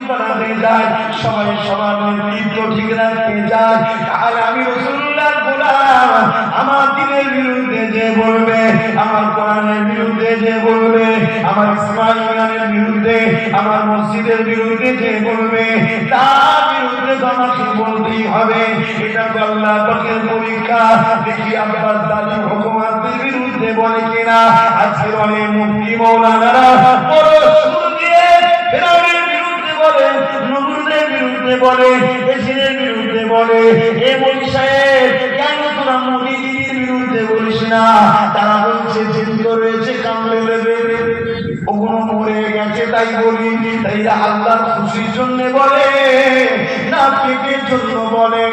বানাতে যায়, সবাই সবার নেতৃত্ব ঠিক রাখতে যায়, তাহলে আমি রাসূলুল্লাহর গোলাম। আমার দ্বীনের বিরুদ্ধে যে বলবে, আমার কোরআনের বিরুদ্ধে যে বলবে, আমার ইসলামের বিরুদ্ধে, আমার মসজিদের বিরুদ্ধে যে বলবে, তার বিরুদ্ধে তো আমাকে বলতেই হবে। এটা তো আল্লাহ পাকের পরীক্ষা। দেখি আব্বাস দাদি হুকুমাতের বিরুদ্ধে বলে কিনা। আজকে অনেক মুফতি মৌলানারা বড় সুর দিয়ে ফেরাউনের বিরুদ্ধে বলে, নমরুদের বিরুদ্ধে বলে, এজিদের বিরুদ্ধে বলে। এ মৌলভী সাহেব, কেন তোরা মুরিদিদের বিরুদ্ধে বলিস না? তারা বলছে জীবিত রয়েছে, কামড়ে নেবে, ওগুলো মরে গেছে তাই বলি। তাই আল্লাহর খুশির জন্য বলে না পেটের জন্য বলে?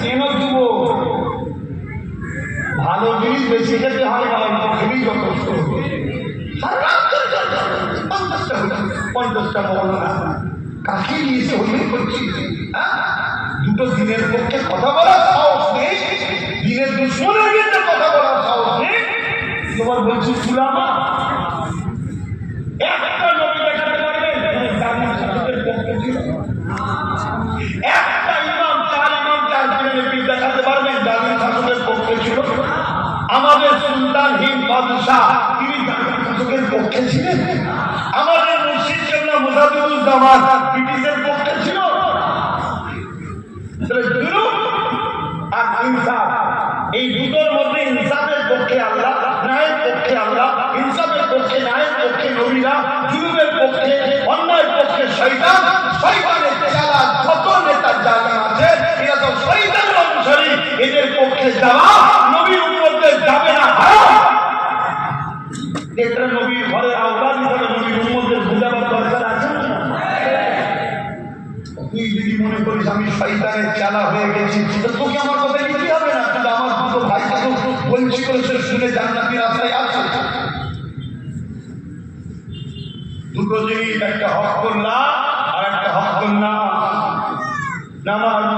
কেন দিব? ভালো জিনিস বেশি খেতে হয় না, খুবই যথেষ্ট। 50টা বলো না, কাকে নিয়েছে হইলে করছি। দুটো দিনের পক্ষে কথা বলার সাহস নেই, দিনের দুশ্মনের বিরুদ্ধে কথা বলার সাহস নেই। তোমার বলছি সুলামা, একটা নবী দেখাতে পারবেন জালিমের পক্ষে ছিল? একটা ইমাম, চার নবী দেখাতে পারবেন জালিম শাসকের পক্ষে ছিল? আমাদের সুলতান হিন্দ বাদশাহ, তিনি জালিম শাসকের পক্ষে ছিলেন? আমাদের মুর্শিদ কেবলা মুজাদ্দিদুজ্জামান ব্রিটিশের পক্ষে ছিল? আর ইনসাফ, এই দুটোর মধ্যে ইনসাফের পক্ষে আল্লাহ, ন্যায়ের পক্ষে আল্লাহ, ইনসাফের পক্ষে, ন্যায়ের পক্ষে নবীরা, জুলুমের পক্ষে, অন্যায়ের পক্ষে শয়তান। শয়তানের চালা যত নেতা জালিম আছে, এরা তো শয়তানের অনুসারী। এদের পক্ষে যাওয়া নবীর উম্মতদের যাবে না হারাম। এটা নবীর ঘরে আওলাদ হিসেবে নবীর উম্মতদের বুঝাবার দরকার আছে না? তুই যদি মনে করিস আমি শয়তানের চালা হয়ে গেছি, তোকে আমার কথা নিতে হবে না। কিন্তু আমার দুটো ভাইকে তো বলছি করেছে, শুনে জান্নাতি রাস্তায় আছে। দুটো জিনিস, একটা হক করলাম আর একটা হক করলাম। নামাজ